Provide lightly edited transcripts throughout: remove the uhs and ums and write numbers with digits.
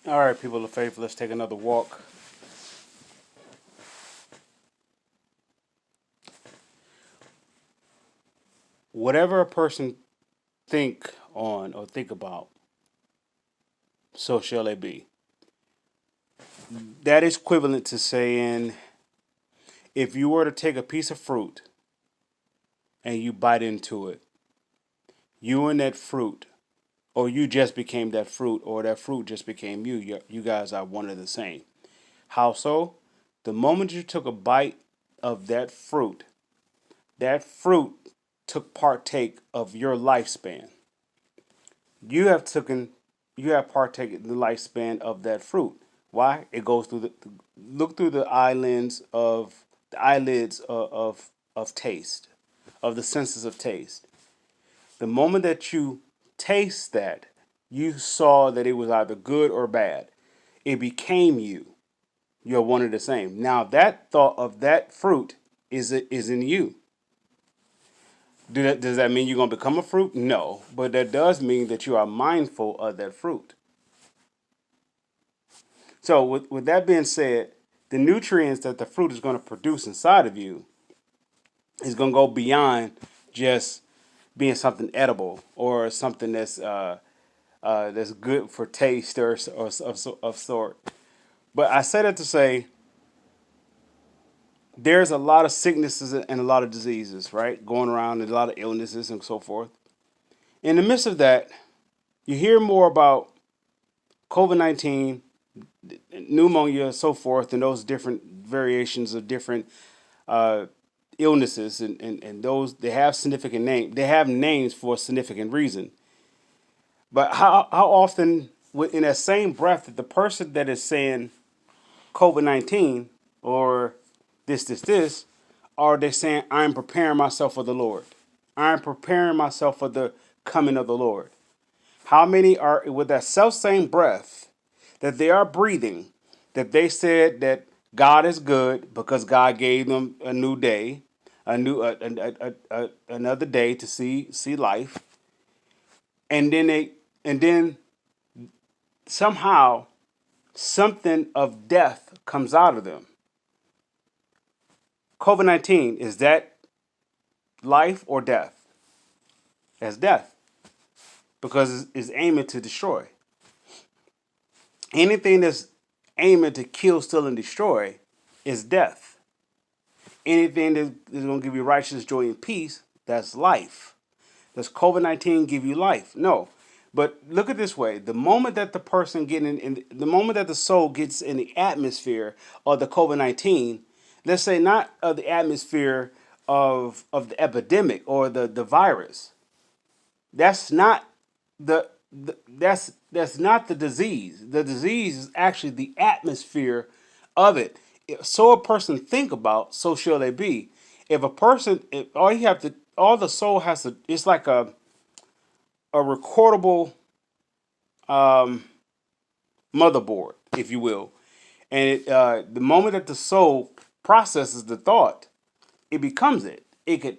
All right, people of faith, let's take another walk. Whatever a person think on or think about, so shall it be. That is equivalent to saying if you were to take a piece of fruit and you bite into it, you and that fruit, or you just became that fruit, or that fruit just became you. You guys are one and the same. How so? The moment you took a bite of that fruit took partake of your lifespan. You have taken, you have partaken the lifespan of that fruit. Why? It goes through the look through the eyelids of taste, of the senses of taste. The moment that you taste that, you saw that it was either good or bad. It became you. You're one and the same. Now that thought of that fruit is in you. Does that mean you're gonna become a fruit? No, but that does mean that you are mindful of that fruit. So with that being said, the nutrients that the fruit is going to produce inside of you is going to go beyond just being something edible or something that's good for taste or of sort. But I say that to say there's a lot of sicknesses and a lot of diseases, right, going around, and a lot of illnesses and so forth. In the midst of that, you hear more about COVID-19, pneumonia, so forth, and those different variations of different uh, illnesses, and those they have significant name. They have names for a significant reason. But how often, in that same breath, that the person that is saying COVID-19 or this, are they saying I'm preparing myself for the Lord? I'm preparing myself for the coming of the Lord. How many are with that self same breath that they are breathing, that they said that God is good because God gave them a new day, a new another day to see life, and then somehow something of death comes out of them. COVID-19, is that life or death? That's death because it's aiming to destroy. Anything that's aiming to kill, steal, and destroy is death. Anything that is going to give you righteousness, joy, and peace, that's life. Does COVID-19 give you life? No. But look at this way: the moment that the person getting in the moment that the soul gets in the atmosphere of the COVID-19, let's say not of the atmosphere of the epidemic or the virus, that's not that's not the disease. The disease is actually the atmosphere of it. So a person think about, so shall they be. If a person, if all you have to, all the soul has to, it's like a recordable um, motherboard, if you will. And the moment that the soul processes the thought, it becomes it. It could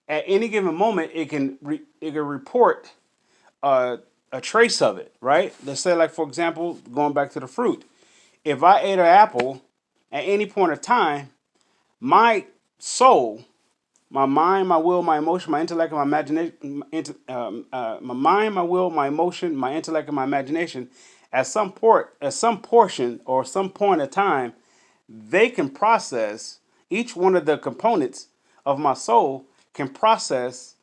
at any given moment it can report uh, a trace of it, right? Let's say, like for example, going back to the fruit. If I ate an apple at any point of time, my soul, my mind, my will, my emotion, my intellect, and my imagination, my mind, my will, my emotion, my intellect, and my imagination, at some portion or some point of time, they can process each one of the components of my soul can process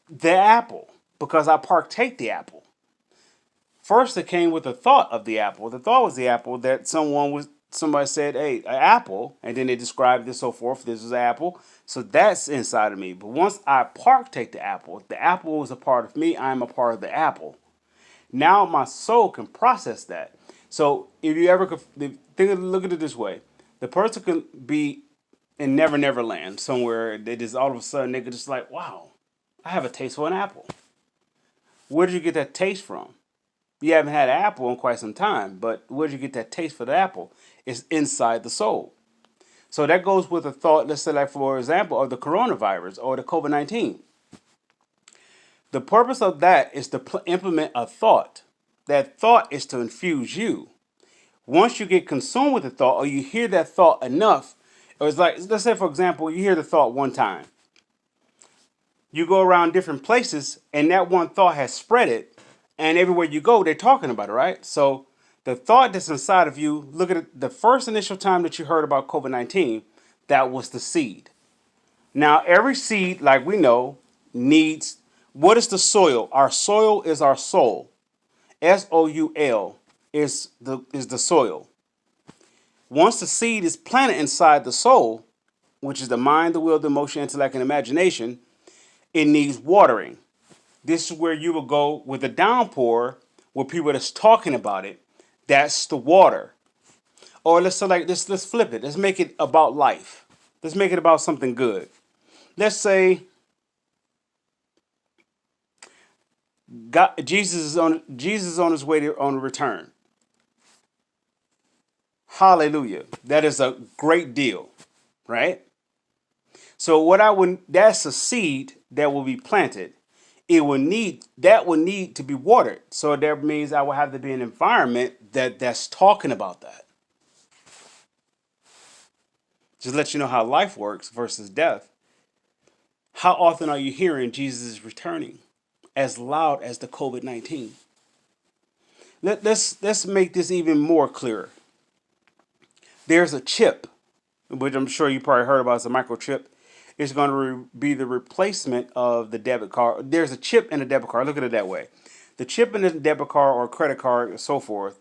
the apple because I partake the apple. First, it came with the thought of the apple. The thought was the apple that somebody said, "Hey, an apple," and then they described this so forth. This is an apple, so that's inside of me. But once I partake the apple is a part of me. I am a part of the apple. Now my soul can process that. So if you ever look at it this way, the person can be in Never Never Land somewhere. They just all of a sudden they could just like, wow, I have a taste for an apple. Where did you get that taste from? You haven't had an apple in quite some time, but where did you get that taste for the apple? It's inside the soul. So that goes with a thought, let's say, like for example, of the coronavirus or the COVID-19. The purpose of that is to implement a thought. That thought is to infuse you. Once you get consumed with the thought, or you hear that thought enough, or it's like, let's say, for example, you hear the thought one time. You go around different places, and that one thought has spread it, and everywhere you go, they're talking about it, right? So the thought that's inside of you, look at it, the first initial time that you heard about COVID-19, that was the seed. Now, every seed, like we know, needs, what is the soil? Our soil is our soul. Soul is the soil. Once the seed is planted inside the soul, which is the mind, the will, the emotion, intellect, and imagination, it needs watering. This is where you will go with the downpour, where people are just talking about it. That's the water. Or let's flip it. Let's make it about life. Let's make it about something good. Let's say Jesus is on his way on a return. Hallelujah. That is a great deal, right? So that's a seed that will be planted. That will need to be watered. So that means I will have to be an environment that's talking about that. Just let you know how life works versus death. How often are you hearing Jesus is returning as loud as the COVID-19? Let's make this even more clear. There's a chip, which I'm sure you probably heard about as a microchip. It's going to be the replacement of the debit card. There's a chip in a debit card. Look at it that way. The chip in the debit card or credit card and so forth,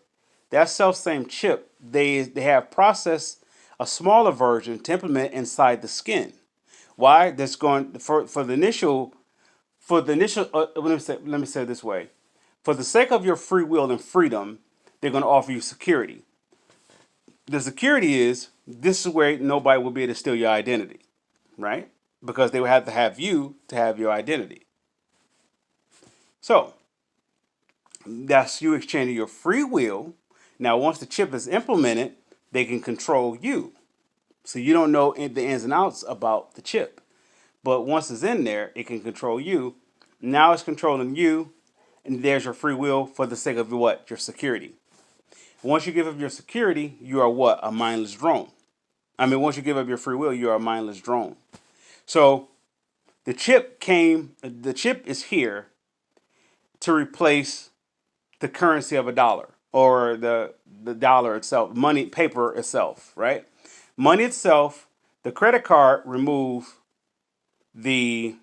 that self same chip, they have processed a smaller version to implement inside the skin. Why? That's going for the initial. Let me say it this way. For the sake of your free will and freedom, they're going to offer you security. The security is this is where nobody will be able to steal your identity, right? Because they would have to have you to have your identity. So that's you exchanging your free will. Now, once the chip is implemented, they can control you. So you don't know the ins and outs about the chip. But once it's in there, it can control you. Now it's controlling you, and there's your free will for the sake of what? Your security. Once you give up your security, you are what? A mindless drone. Once you give up your free will, you are a mindless drone. So the chip is here to replace the currency of a dollar or the dollar itself, money, paper itself, right? Money itself, the credit card remove the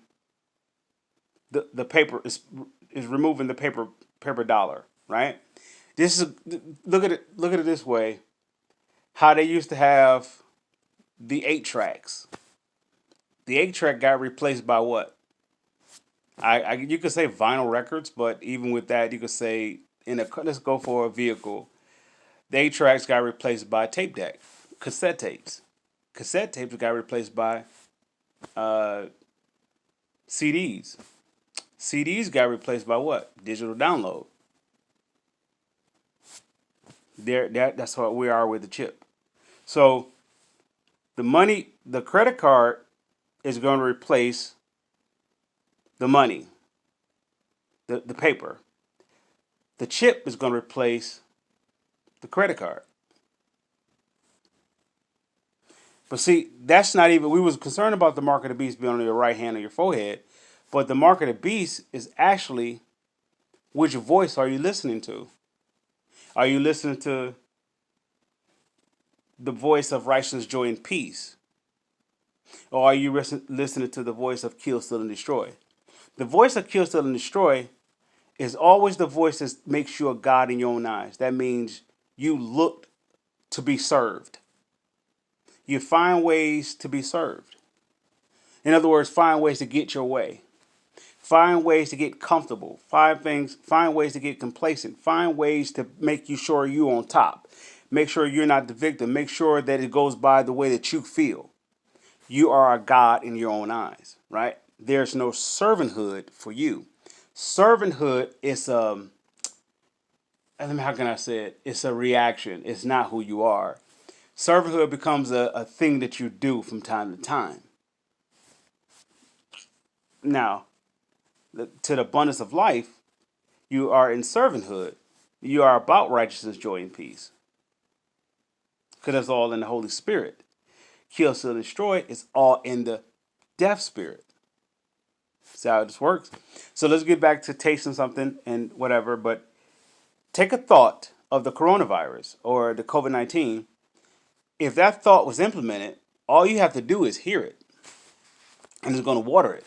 the paper is removing the paper dollar, right? This is look at it this way. How they used to have the 8 tracks. The 8 track got replaced by what? You could say vinyl records, but even with that, you could say let's go for a vehicle. The 8 tracks got replaced by tape deck, cassette tapes. Cassette tapes got replaced by uh, CDs. CDs got replaced by what? Digital download. That's what we are with the chip. So the credit card is going to replace the money, the paper. The chip is going to replace the credit card. But see, that's not even. We was concerned about the mark of the beast being on your right hand or your forehead, but the mark of the beast is actually which voice are you listening to? Are you listening to the voice of righteousness, joy, and peace, or are you listening to the voice of kill, steal, and destroy? The voice of kill, steal, and destroy is always the voice that makes you a God in your own eyes. That means you look to be served. You find ways to be served. In other words, find ways to get your way. Find ways to get comfortable. Find ways to get complacent. Find ways to make you sure you're on top. Make sure you're not the victim. Make sure that it goes by the way that you feel. You are a God in your own eyes, right? There's no servanthood for you. Servanthood is how can I say it? It's a reaction. It's not who you are. Servanthood becomes a thing that you do from time to time. Now, to the abundance of life, you are in servanthood. You are about righteousness, joy, and peace. Because that's all in the Holy Spirit. Kill, steal, and destroy is all in the death spirit. See how this works? So let's get back to tasting something and whatever, but take a thought of the coronavirus or the COVID-19. If that thought was implemented, all you have to do is hear it, and it's going to water it.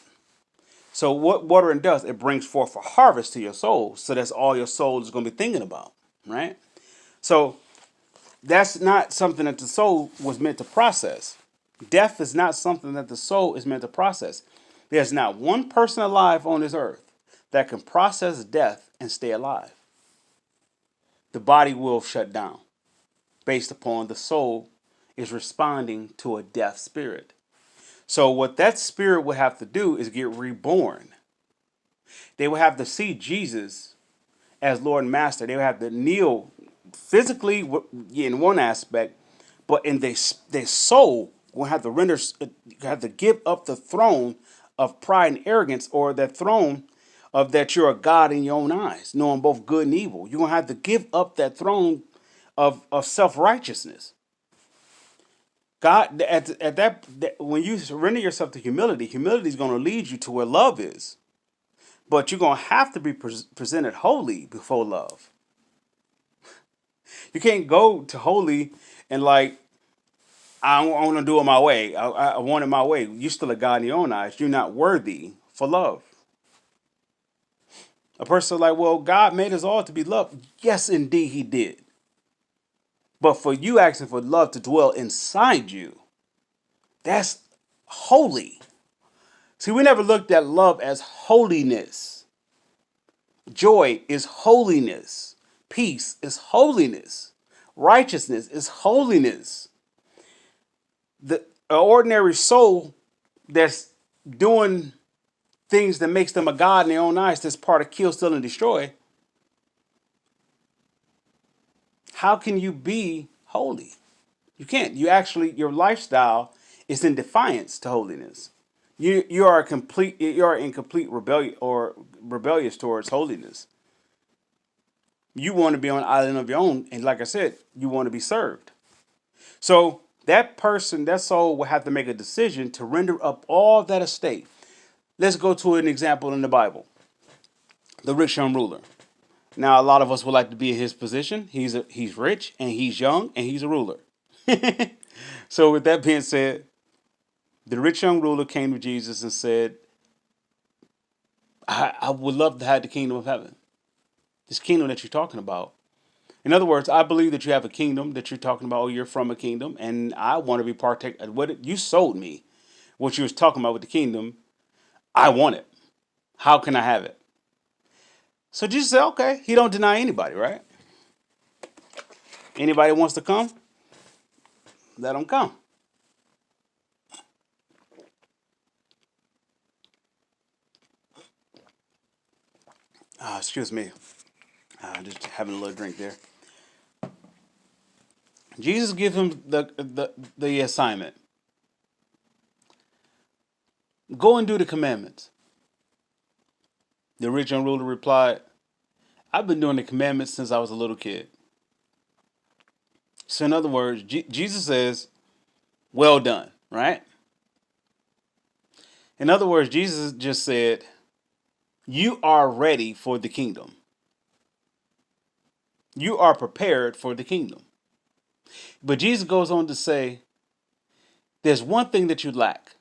So what watering does, it brings forth a harvest to your soul. So that's all your soul is going to be thinking about, right? So that's not something that the soul was meant to process. Death is not something that the soul is meant to process. There's not one person alive on this earth that can process death and stay alive. The body will shut down based upon the soul is responding to a death spirit. So what that spirit would have to do is get reborn. They would have to see Jesus as Lord and Master. They would have to kneel physically in one aspect, but in their soul will have to give up the throne of pride and arrogance, or that throne of that you're a God in your own eyes, knowing both good and evil. You're gonna have to give up that throne of self-righteousness. God, at that when you surrender yourself to humility, humility is going to lead you to where love is. But you're going to have to be presented holy before love. You can't go to holy and like, I want to do it my way. I want it my way. You're still a God in your own eyes. You're not worthy for love. A person like, well, God made us all to be loved. Yes, indeed, he did. But for you asking for love to dwell inside you, that's holy. See, we never looked at love as holiness. Joy is holiness. Peace is holiness. Righteousness is holiness. The ordinary soul that's doing things that makes them a god in their own eyes, that's part of kill, steal, and destroy. How can you be holy? You can't. Your lifestyle is in defiance to holiness. You are in complete rebellion or rebellious towards holiness. You want to be on an island of your own, and like I said, you want to be served. So that person, that soul, will have to make a decision to render up all that estate. Let's go to an example in the Bible. The rich young ruler. Now, a lot of us would like to be in his position. He's rich and he's young and he's a ruler. So with that being said, the rich young ruler came to Jesus and said, I would love to have the kingdom of heaven. This kingdom that you're talking about. In other words, I believe that you have a kingdom that you're talking about. Oh, you're from a kingdom, and I want to be partake. What you sold me, what you was talking about with the kingdom, I want it. How can I have it? So Jesus said, okay. He don't deny anybody, right? Anybody wants to come, let them come. Excuse me. Just having a little drink there. Jesus gives him the assignment. Go and do the commandments. The rich young ruler replied, I've been doing the commandments since I was a little kid. So in other words, Jesus says, well done, right? In other words, Jesus just said, you are ready for the kingdom. You are prepared for the kingdom. But Jesus goes on to say, there's one thing that you lack.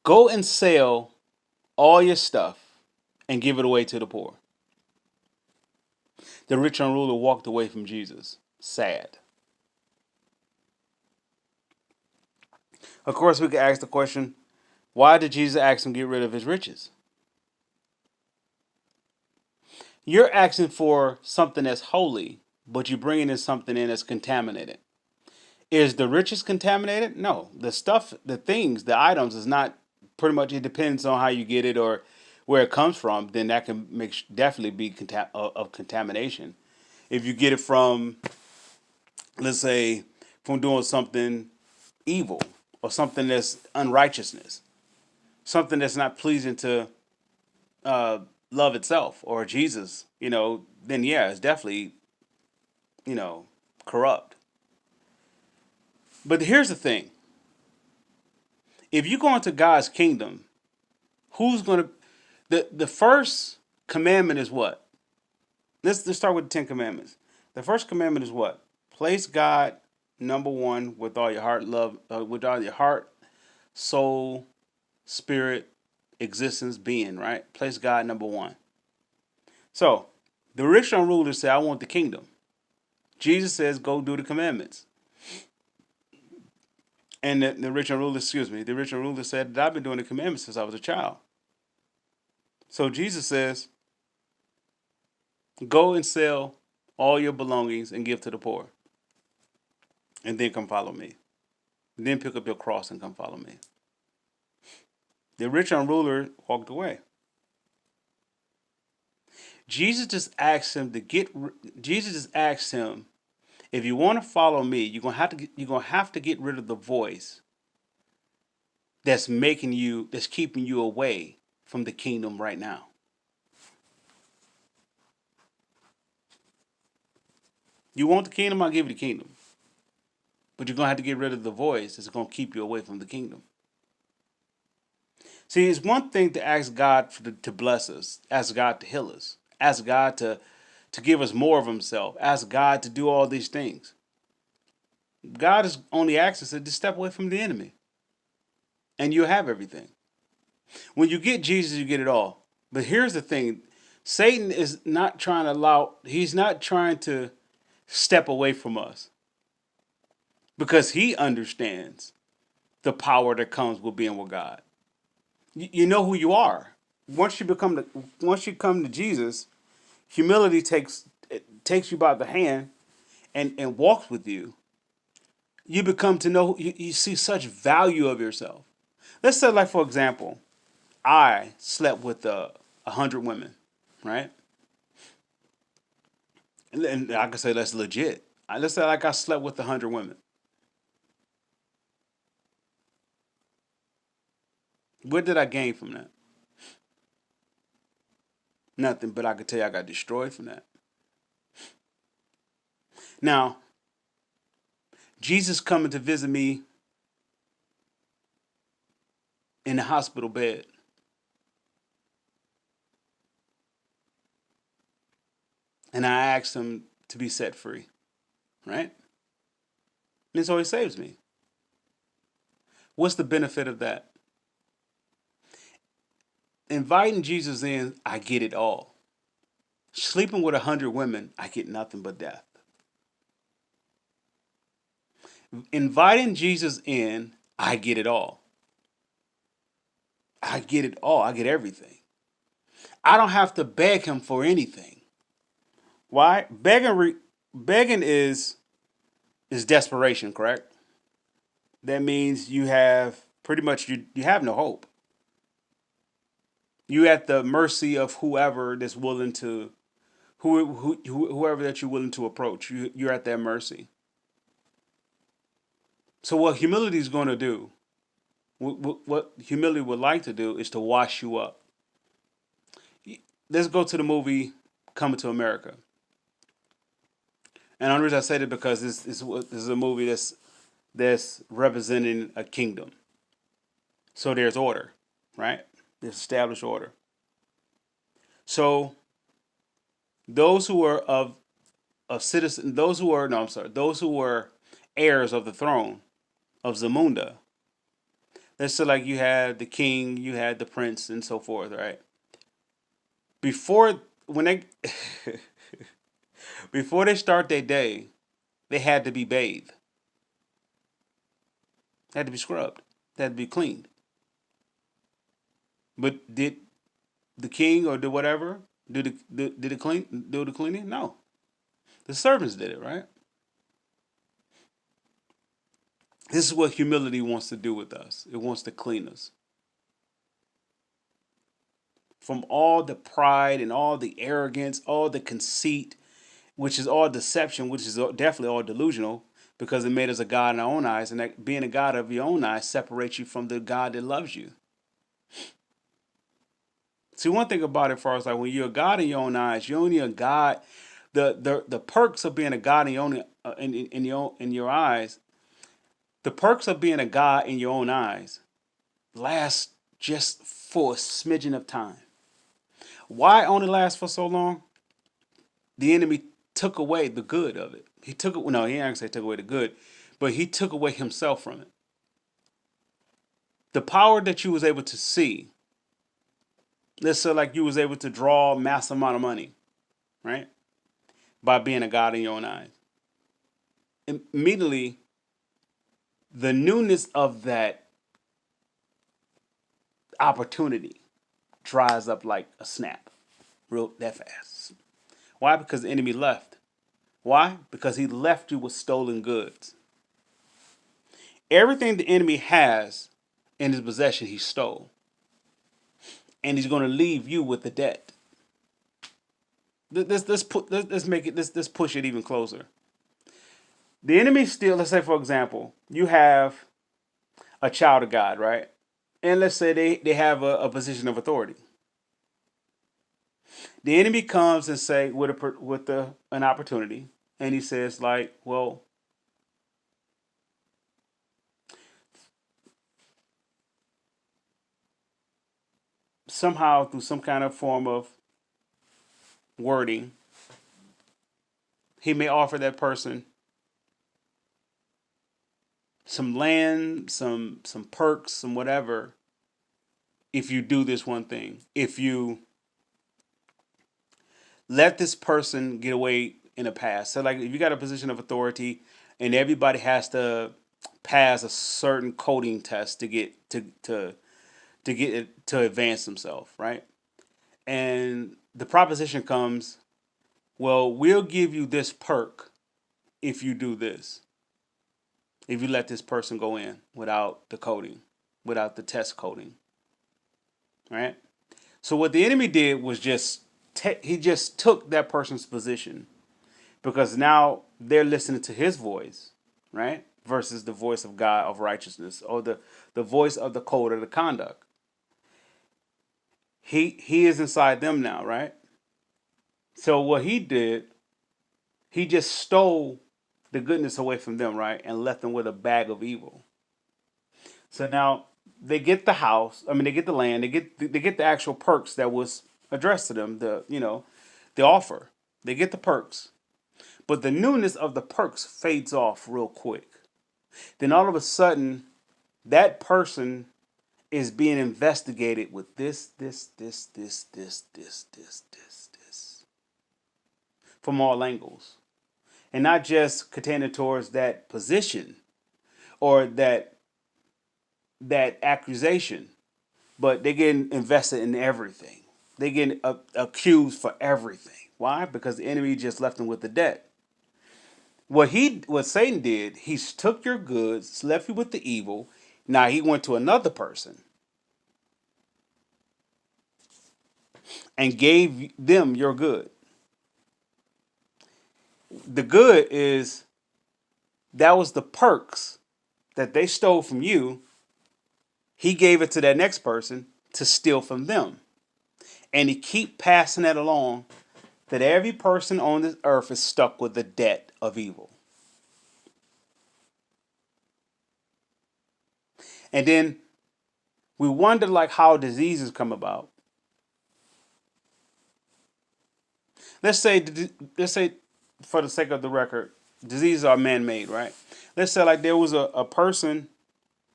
Go and sell all your stuff and give it away to the poor. The rich young ruler walked away from Jesus, sad. Of course, we could ask the question, why did Jesus ask him to get rid of his riches? You're asking for something that's holy, but you're bringing in something in that's contaminated. Is the riches contaminated? No. The stuff, the things, the items is not. Pretty much it depends on how you get it or where it comes from. Then that can definitely be of contamination. If you get it from, let's say, from doing something evil or something that's unrighteousness, something that's not pleasing to love itself or Jesus, then yeah, it's definitely, you know, corrupt. But here's the thing: if you go into God's kingdom, who's gonna the first commandment is what? Let's start with the Ten Commandments. The first commandment is what? Place God number one with all your heart, with all your heart, soul, spirit, existence, being. Right? Place God number one. So the rich young ruler said, "I want the kingdom." Jesus says, "Go do the commandments." And the rich young ruler, excuse me, the rich young ruler said that I've been doing the commandments since I was a child. So Jesus says, "Go and sell all your belongings and give to the poor, and then come follow me. And then pick up your cross and come follow me." The rich young ruler walked away. Jesus just asked him to get. Jesus just asked him, "If you want to follow me, you're gonna have to get rid of the voice that's keeping you away from the kingdom right now." You want the kingdom? I'll give you the kingdom. But you're going to have to get rid of the voice that's going to keep you away from the kingdom. See, it's one thing to ask God to bless us, ask God to heal us, ask God to give us more of Himself, ask God to do all these things. God is only asking us to step away from the enemy, and you'll have everything. When you get Jesus, you get it all. But here's the thing: Satan is not trying to he's not trying to step away from us because he understands the power that comes with being with God. You know who you are. Once you come to Jesus, humility takes you by the hand and walks with you. You become to know you see such value of yourself. Let's say, like for example, I slept with 100 women, right? And I can say that's legit. Let's say like I slept with 100 women. What did I gain from that? Nothing, but I could tell you I got destroyed from that. Now, Jesus coming to visit me in the hospital bed. And I asked him to be set free, right? And so he saves me. What's the benefit of that? Inviting Jesus in, I get it all. Sleeping with 100 women, I get nothing but death. Inviting Jesus in, I get it all. I get it all. I get everything. I don't have to beg him for anything. Why? Begging is desperation, correct? That means you have pretty much you have no hope. You at the mercy of whoever that's willing to whoever that you're willing to approach. You're at their mercy. So what humility is going to do, what humility would like to do, is to wash you up. Let's go to the movie Coming to America. And the only reason I say that because this is a movie that's representing a kingdom. So there's order, right? There's established order. So those who are of citizen, those who are no, I'm sorry, those who were heirs of the throne of Zamunda. Let's say like you had the king, you had the prince, and so forth, right? Before when they before they start their day, they had to be bathed, they had to be scrubbed, they had to be cleaned. But did the king or did whatever did it do the cleaning? No, the servants did it, right? This is what humility wants to do with us. It wants to clean us from all the pride and all the arrogance, all the conceit, which is all deception, which is definitely all delusional because it made us a God in our own eyes. And that being a God of your own eyes separates you from the God that loves you. See, one thing about it, far as like when you're a God in your own eyes, you're only a God. The perks of being a God in your own in your eyes, the perks of being a God in your own eyes last just for a smidgen of time. Why only last for so long? The enemy took away the good of it. He took it. No, he didn't say took away the good, but he took away himself from it. The power that you was able to see, let's say like you was able to draw a mass amount of money, right? By being a God in your own eyes. Immediately, the newness of that opportunity dries up like a snap, real that fast. Why? Because the enemy left. Why? Because he left you with stolen goods. Everything the enemy has in his possession, he stole. And he's going to leave you with the debt. Let's make it, let's push it even closer. The enemy still, let's say, for example, you have a child of God, right? And let's say they have a position of authority. The enemy comes and say with an opportunity, and he says like, well, somehow through some kind of form of wording, he may offer that person some land, some perks, some whatever, if you do this one thing. If you let this person get away in the past. So like if you got a position of authority and everybody has to pass a certain coding test to get to get it to advance themselves, right? And the proposition comes, well, we'll give you this perk if you do this. If you let this person go in without the coding, without the test coding, right? So what the enemy did was he just took that person's position because now they're listening to his voice, right? Versus the voice of God of righteousness or the voice of the code of the conduct. He is inside them now, right? So what he did, he just stole the goodness away from them, right? And left them with a bag of evil. So now they get the house, I mean they get the land, they get the actual perks that was addressed to them, the offer. They get the perks. But the newness of the perks fades off real quick. Then all of a sudden, that person is being investigated with this from all angles. And not just containing towards that position or that accusation, but they get invested in everything. They get accused for everything. Why? Because the enemy just left them with the debt. What Satan did, he took your goods, left you with the evil. Now he went to another person and gave them your good. The good is that was the perks that they stole from you. He gave it to that next person to steal from them. And he keep passing that along that every person on this earth is stuck with the debt of evil. And then we wonder like how diseases come about. Let's say for the sake of the record, diseases are man-made, right? Let's say like there was a person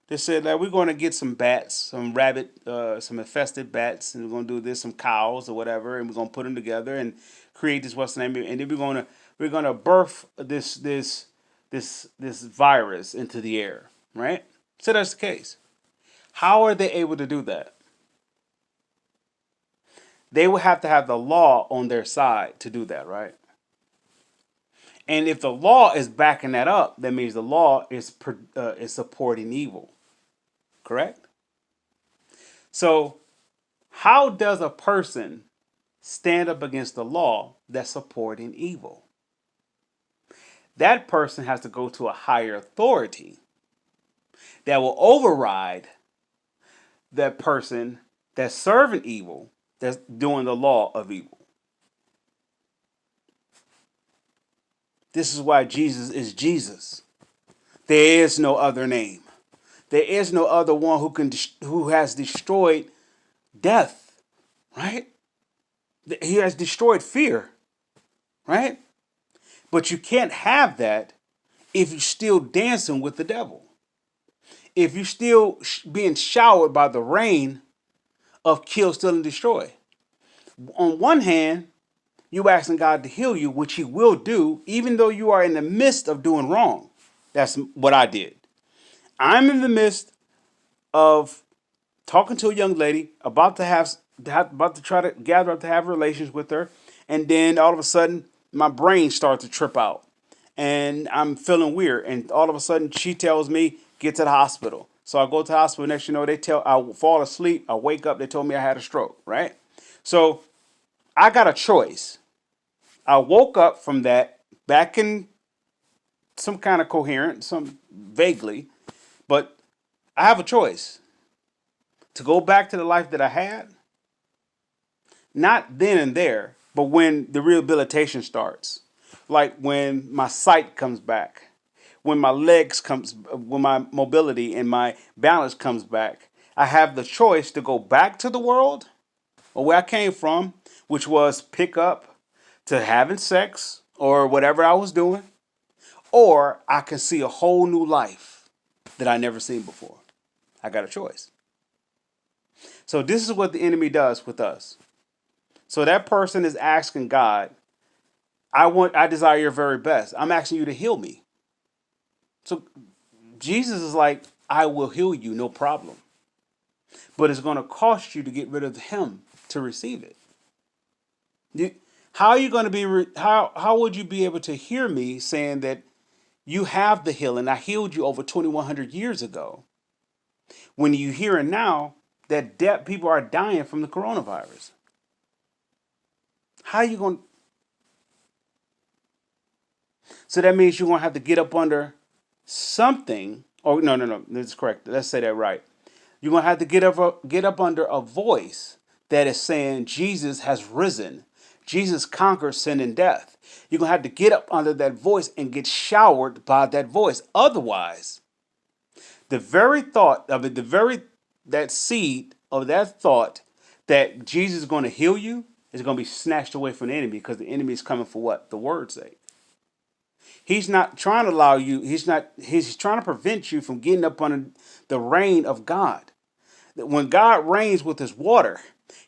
that said that we're going to get some bats, some rabbit, some infested bats, and we're going to do this, some cows or whatever, and we're going to put them together and create this what's the name, and then we're going to birth this virus into the air, right? So that's the case. How are they able to do that? They would have to have the law on their side to do that, right? And if the law is backing that up, that means the law is supporting evil, correct? So, how does a person stand up against the law that's supporting evil? That person has to go to a higher authority that will override that person that's serving evil that's doing the law of evil. This is why Jesus is Jesus. There is no other name. There is no other one who has destroyed death, right? He has destroyed fear, right? But you can't have that if you're still dancing with the devil. If you're still being showered by the rain of kill, steal, and destroy. On one hand, you asking God to heal you, which He will do, even though you are in the midst of doing wrong. That's what I did. I'm in the midst of talking to a young lady, about to try to gather up to have relations with her, and then all of a sudden my brain starts to trip out, and I'm feeling weird, and all of a sudden she tells me get to the hospital. So I go to the hospital. Next, you know, I fall asleep. I wake up. They told me I had a stroke. Right. So I got a choice. I woke up from that back in some kind of coherent, some vaguely, but I have a choice to go back to the life that I had, not then and there, but when the rehabilitation starts. Like when my sight comes back, when my mobility and my balance comes back. I have the choice to go back to the world or where I came from, which was pick up to having sex or whatever I was doing, or I can see a whole new life that I never seen before. I got a choice. So this is what the enemy does with us. So that person is asking God, I desire your very best. I'm asking you to heal me. So Jesus is like, I will heal you, no problem. But it's going to cost you to get rid of him to receive it. How are you going to how would you be able to hear me saying that you have the healing? I healed you over 2,100 years ago. When you hear it now that people are dying from the coronavirus. How are you going? So that means you're going to have to get up under something. Oh, no, no, no. That's correct. Let's say that right. You're going to have to get up under a voice that is saying Jesus has risen. Jesus conquered sin and death. You're going to have to get up under that voice and get showered by that voice. Otherwise, the very thought of it, that seed of that thought that Jesus is going to heal you is going to be snatched away from the enemy, because the enemy is coming for what? The word's sake. He's not trying to allow you, he's trying to prevent you from getting up under the reign of God. When God reigns with his water,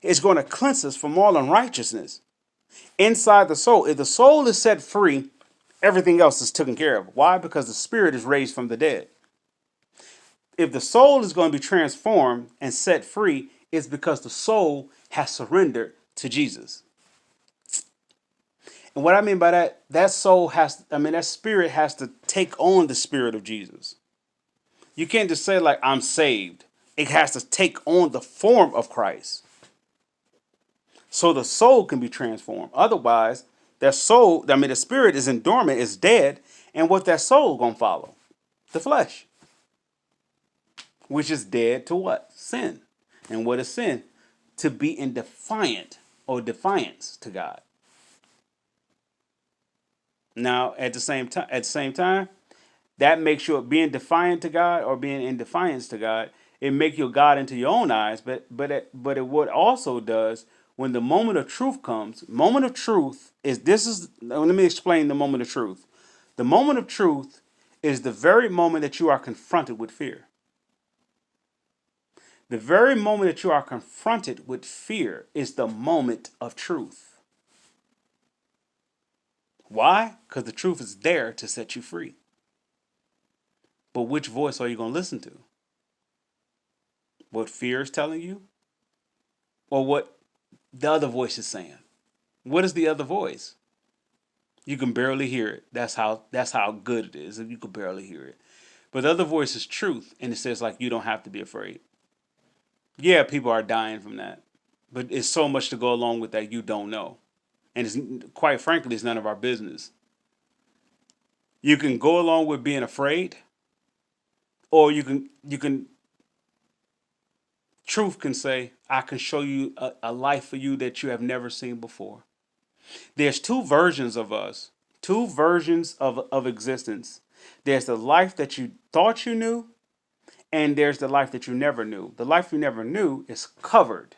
it's going to cleanse us from all unrighteousness inside the soul. If the soul is set free, everything else is taken care of. Why? Because the spirit is raised from the dead. If the soul is going to be transformed and set free, it's because the soul has surrendered to Jesus. And what I mean by that, that spirit has to take on the spirit of Jesus. You can't just say, like, I'm saved. It has to take on the form of Christ, so the soul can be transformed. Otherwise, the spirit is in dormant, is dead, and what that soul gonna follow? The flesh, which is dead to what? Sin. And what is sin? To be in defiance to God. Now, at the same time, that makes you being defiant to God or being in defiance to God. It makes you a God into your own eyes. But what also does, when the moment of truth comes, moment of truth is this is. Let me explain the moment of truth. The moment of truth is the very moment that you are confronted with fear. The very moment that you are confronted with fear is the moment of truth. Why? Because the truth is there to set you free. But which voice are you going to listen to? What fear is telling you? Or what the other voice is saying? What is the other voice? You can barely hear it. That's how good it is. You can barely hear it. But the other voice is truth, and it says, like, you don't have to be afraid. Yeah, people are dying from that. But it's so much to go along with that you don't know. And quite frankly, it's none of our business. You can go along with being afraid, or you can Truth can say, I can show you a life for you that you have never seen before. There's two versions of us, two versions of existence. There's the life that you thought you knew, and there's the life that you never knew. The life you never knew is covered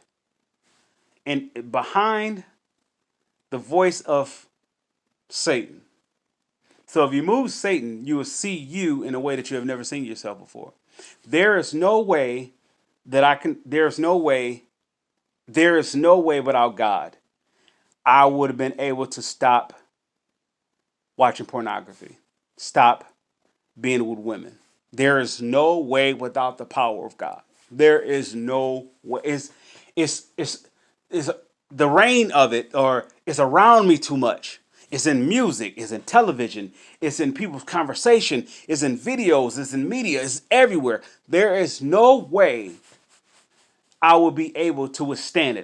and behind the voice of Satan. So if you move Satan, you will see you in a way that you have never seen yourself before. There is no way that I can, there is no way without God I would have been able to stop watching pornography, stop being with women. There is no way without the power of God. There is no way. It's the reign of it, or it's around me too much. It's in music, it's in television, it's in people's conversation, it's in videos, it's in media, it's everywhere. There is no way I will be able to withstand it.